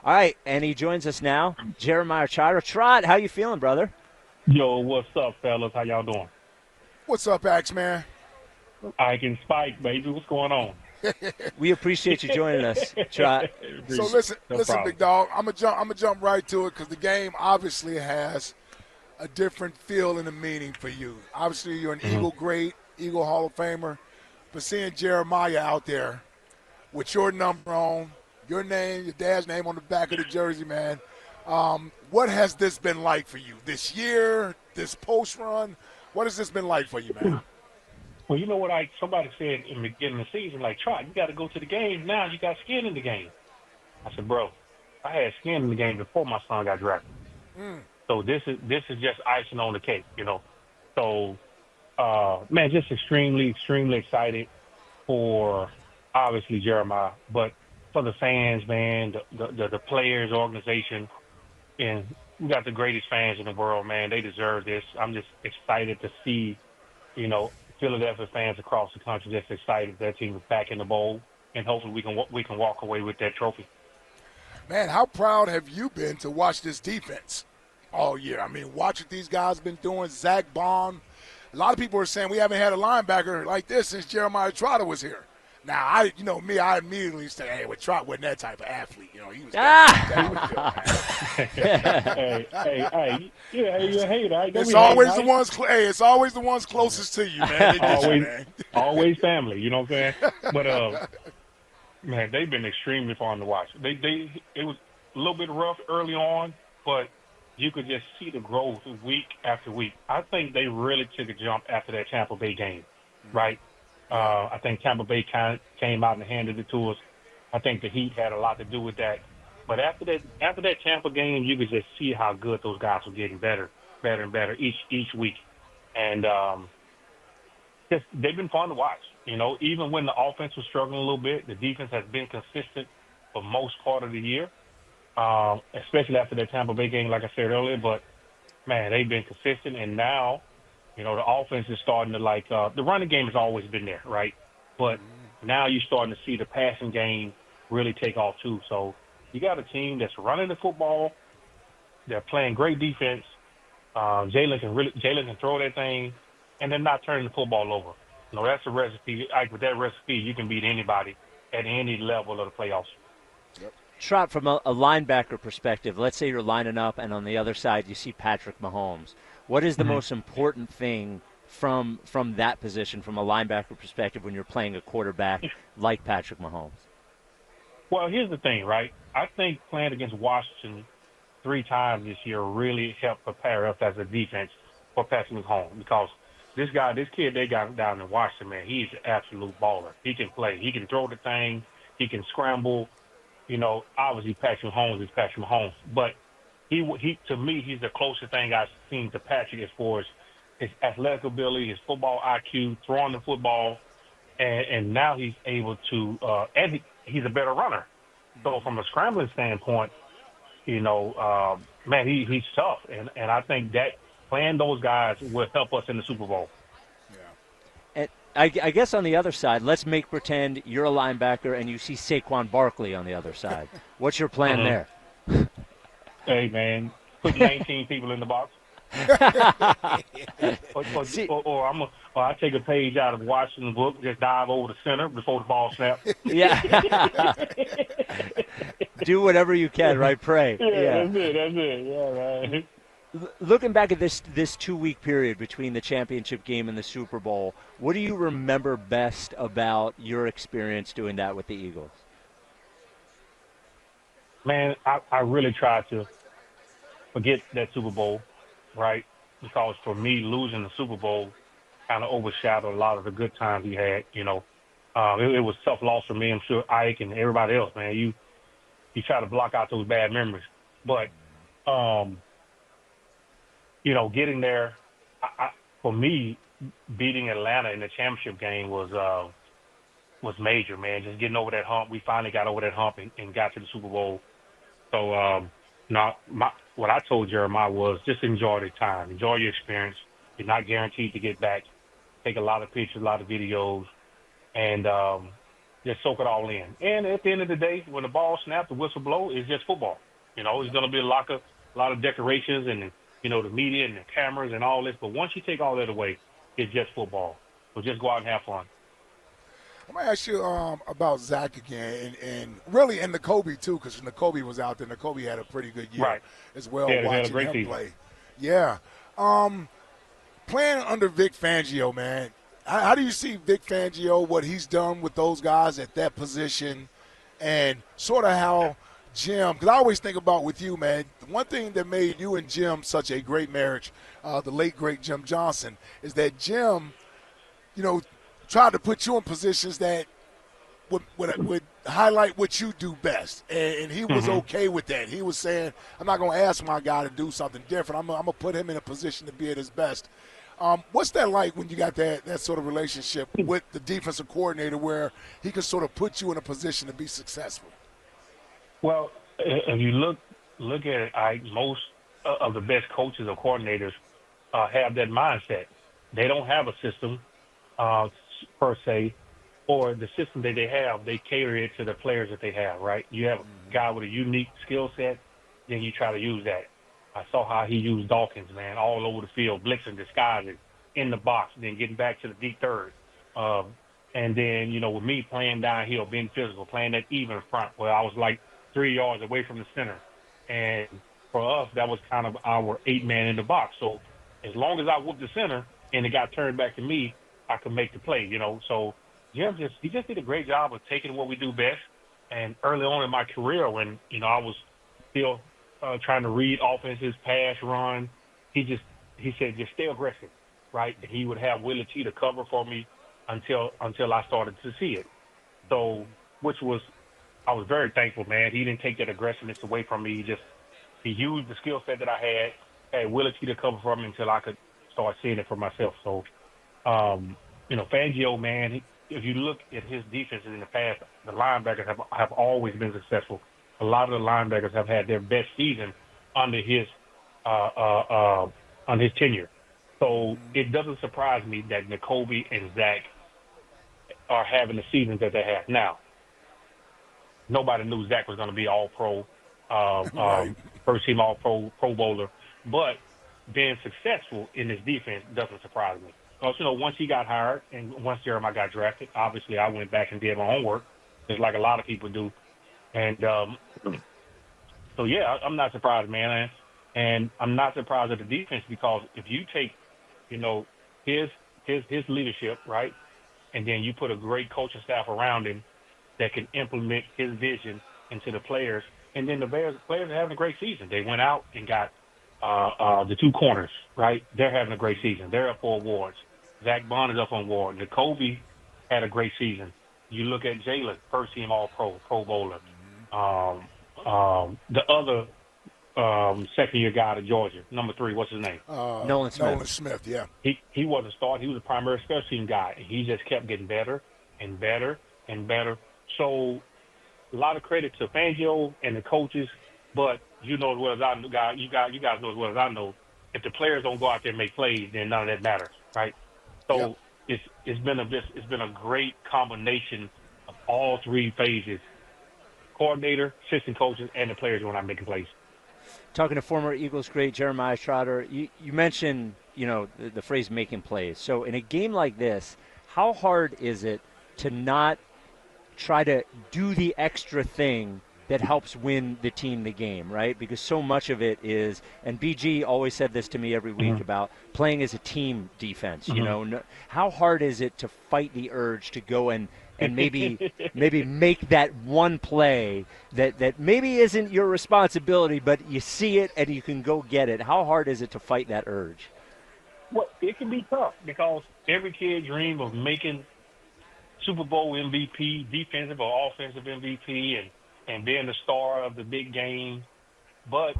All right, and he joins us now, Jeremiah Trotter. Trot, how you feeling, brother? Yo, what's up, fellas? How y'all doing? What's up, Axe Man? I can Spike, baby. What's going on? We appreciate you joining us, Trot. So listen, No listen, problem. big dog. I'm gonna jump right to it because the game obviously has a different feel and a meaning for you. Obviously, you're an hmm Eagle great, Eagle Hall of Famer, but seeing Jeremiah out there with your number on, your name, your dad's name on the back of the jersey, man. What has this been like for you this year, this post run? What has this been like for you, man? Well, you know what? Somebody said in the beginning of the season, like, Trot, you got to go to the game now. You got skin in the game. I said, bro, I had skin in the game before my son got drafted. So this is just icing on the cake, you know. So, man, just extremely excited for obviously Jeremiah, but for the fans, man, the players, organization, and we got the greatest fans in the world, man. They deserve this. I'm just excited to see, Philadelphia fans across the country just excited their team is back in the bowl, and hopefully we can walk away with that trophy. Man, how proud have you been to watch this defense all year? I mean, watch what these guys been doing. Zach Bond. A lot of people are saying we haven't had a linebacker like this since Jeremiah Trotter was here. Now, I immediately say, hey, with Trot wasn't that type of athlete. He was definitely good, Hey, yeah, you're a hater. I know It's we hate, always the right? ones. Hey, it's always the ones closest to you, man. They get you, Always, man. always family. You know what I'm saying? But man, they've been extremely fun to watch. It was a little bit rough early on, but you could just see the growth week after week. I think they really took a jump after that Tampa Bay game, right? I think Tampa Bay came out and handed it to us. I think the Heat had a lot to do with that. But after that Tampa game, you could just see how good those guys were getting better and better each week, and just they've been fun to watch. Even when the offense was struggling a little bit, the defense has been consistent for most part of the year, especially after that Tampa Bay game, like I said earlier. But man, they've been consistent, and now, the offense is starting to the running game has always been there, right? But now you're starting to see the passing game really take off too. So you got a team that's running the football, they're playing great defense. Jalen can throw that thing, and they're not turning the football over. That's a recipe. With that recipe, you can beat anybody at any level of the playoffs. Trot, from a linebacker perspective, let's say you're lining up and on the other side you see Patrick Mahomes. What is the most important thing from that position, from a linebacker perspective, when you're playing a quarterback like Patrick Mahomes? Well, here's the thing, right? I think playing against Washington 3 times this year really helped prepare us as a defense for Patrick Mahomes, because this kid they got down in Washington, man, he's an absolute baller. He can play. He can throw the thing. He can scramble. Obviously Patrick Mahomes is Patrick Mahomes, but he to me, he's the closest thing I've seen to Patrick as far as his athletic ability, his football IQ, throwing the football, and now he's able to, and he's a better runner. So from a scrambling standpoint, man, he's tough, and I think that playing those guys will help us in the Super Bowl. And I guess on the other side, let's make pretend you're a linebacker and you see Saquon Barkley on the other side. What's your plan there? Hey, man, put 19 people in the box. Or I take a page out of Washington's book, just dive over the center before the ball snaps. Yeah. Do whatever you can, right? Pray. Yeah, that's it. Yeah, right. Looking back at this 2-week period between the championship game and the Super Bowl, what do you remember best about your experience doing that with the Eagles? Man, I really tried to forget that Super Bowl, right? Because for me, losing the Super Bowl kind of overshadowed a lot of the good times we had. It was a tough loss for me. I'm sure Ike and everybody else, man. You try to block out those bad memories, but getting there, for me, beating Atlanta in the championship game was major, man. Just getting over that hump. We finally got over that hump and got to the Super Bowl. So now what I told Jeremiah was just enjoy the time, enjoy your experience. You're not guaranteed to get back. Take a lot of pictures, a lot of videos, and just soak it all in. And at the end of the day, when the ball snaps, the whistle blow, it's just football. It's going to be a lot of decorations and, the media and the cameras and all this. But once you take all that away, it's just football. So just go out and have fun. I'm going to ask you about Zach again, and really, and Nakobe, too, because Nakobe was out there. Nakobe had a pretty good year as well, yeah, watching him season. play. Yeah. Playing under Vic Fangio, man, how do you see Vic Fangio, what he's done with those guys at that position, and sort of how Jim, because I always think about with you, man, the one thing that made you and Jim such a great marriage, the late, great Jim Johnson, is that Jim, tried to put you in positions that would highlight what you do best. And he was okay with that. He was saying, I'm not going to ask my guy to do something different. I'm going to put him in a position to be at his best. What's that like when you got that sort of relationship with the defensive coordinator where he can sort of put you in a position to be successful? Well, if you look at it, most of the best coaches or coordinators have that mindset. They don't have a system per se, or the system that they have, they cater it to the players that they have, right? You have a guy with a unique skill set, then you try to use that. I saw how he used Dawkins, man, all over the field, blitzing, disguising, in the box, then getting back to the deep third. And then, with me playing downhill, being physical, playing that even front where I was like 3 yards away from the center. And for us, that was kind of our 8-man in the box. So as long as I whooped the center and it got turned back to me, I could make the play, So Jim he just did a great job of taking what we do best. And early on in my career when, I was still trying to read offenses, pass, run, he said, just stay aggressive, right? And he would have Willie T to cover for me until I started to see it. So, I was very thankful, man. He didn't take that aggressiveness away from me. He used the skill set that I had Willie T to cover for me until I could start seeing it for myself. So, Fangio, man, if you look at his defenses in the past, the linebackers have always been successful. A lot of the linebackers have had their best season under his tenure. So it doesn't surprise me that Nakobe and Zach are having the seasons that they have. Now, nobody knew Zach was going to be all-pro, first-team all-pro, Pro Bowler. But being successful in his defense doesn't surprise me. Because, once he got hired and once Jeremiah got drafted, obviously I went back and did my homework, just like a lot of people do. And so, yeah, I'm not surprised, man. And I'm not surprised at the defense because if you take, his leadership, right, and then you put a great coaching staff around him that can implement his vision into the players, and then the players are having a great season. They went out and got the two corners, right? They're having a great season. They're up for awards. Zach Bond is up on award. Nakobe had a great season. You look at Jalen, first-team All-Pro, Pro Bowler. The other second-year guy out of Georgia, number 3, what's his name? Nolan Smith. Nolan Smith, yeah. He wasn't a starter. He was a primary special team guy. And he just kept getting better and better and better. So a lot of credit to Fangio and the coaches, but you know as well as I know, you guys know as well as I know, if the players don't go out there and make plays, then none of that matters, right? So it's been a great combination of all 3 phases: coordinator, assistant coaches, and the players when I'm making plays. Talking to former Eagles great Jeremiah Trotter, you mentioned the phrase making plays. So in a game like this, how hard is it to not try to do the extra thing that helps win the team the game, right? Because so much of it is, and BG always said this to me every week about playing as a team defense. How hard is it to fight the urge to go and maybe make that one play that maybe isn't your responsibility, but you see it and you can go get it? How hard is it to fight that urge? Well, it can be tough because every kid dreams of making Super Bowl MVP, defensive or offensive MVP, and being the star of the big game. But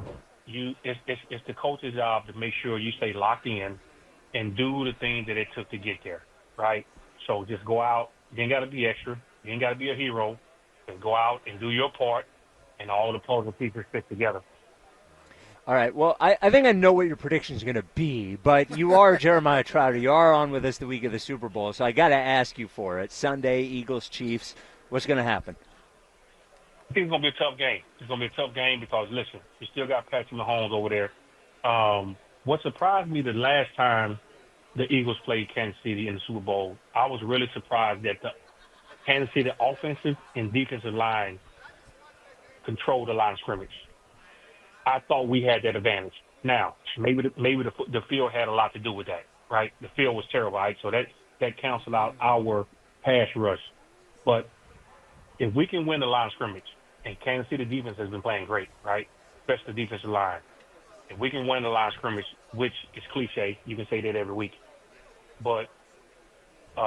it's the coach's job to make sure you stay locked in and do the things that it took to get there, right? So just go out. You ain't got to be extra. You ain't got to be a hero. Just go out and do your part, and all the puzzle pieces fit together. All right, well, I think I know what your prediction is going to be, but you are Jeremiah Trotter. You are on with us the week of the Super Bowl, so I got to ask you for it. Sunday, Eagles, Chiefs. What's going to happen? I think it's going to be a tough game. It's going to be a tough game because, listen, you still got Patrick Mahomes over there. What surprised me the last time the Eagles played Kansas City in the Super Bowl, I was really surprised that the Kansas City offensive and defensive line controlled the line of scrimmage. I thought we had that advantage. Now, maybe the field had a lot to do with that, right? The field was terrible, right? So that canceled out our pass rush. But if we can win the line of scrimmage, and Kansas City defense has been playing great, right? Especially the defensive line. If we can win the line of scrimmage, which is cliche, you can say that every week, but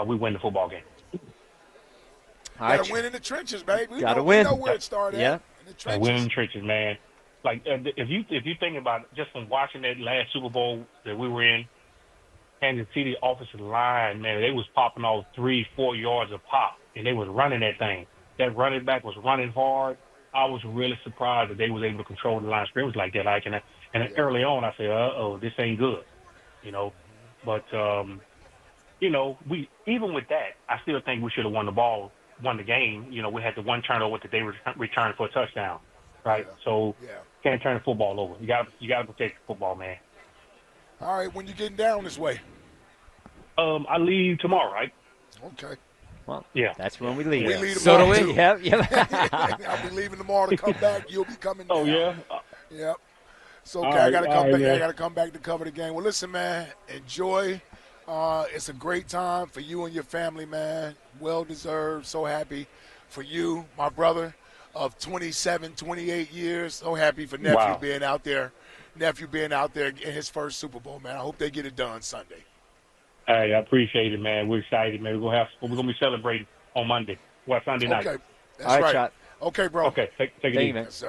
we win the football game. Got to win in the trenches, baby. Got to win. We know where it started. Yeah. In the trenches. Win in the trenches, man. Like if you think about it, just from watching that last Super Bowl that we were in, Kansas City offensive line, man, they was popping off 3-4 yards a pop, and they was running that thing. That running back was running hard. I was really surprised that they was able to control the line of scrimmage like that. And early on, I said, this ain't good, you know. But you know, we even with that, I still think we should have won the game. You know, we had the one turnover that they returned for a touchdown, right? Yeah. So can't turn the football over. You got to protect the football, man. All right, when you getting down this way? I leave tomorrow, right? Okay. Well, yeah, that's when we leave. We leave So tomorrow, do we. too. Yep. I'll be leaving tomorrow to come back. You'll be coming down. Oh, yeah? Yep. So, okay, All right, I got to come back. yeah. I got to come back to cover the game. Well, listen, man, enjoy. It's a great time for you and your family, man. Well deserved. So happy for you, my brother of 27, 28 years. So happy for nephew being out there. Nephew being out there in his first Super Bowl, man. I hope they get it done Sunday. Hey, I appreciate it, man. We're excited, man. We're gonna be celebrating on Monday. Sunday night. Okay, that's All right, right. Trot. Okay, bro. Okay, take it Thank easy. you, man. Yes, sir.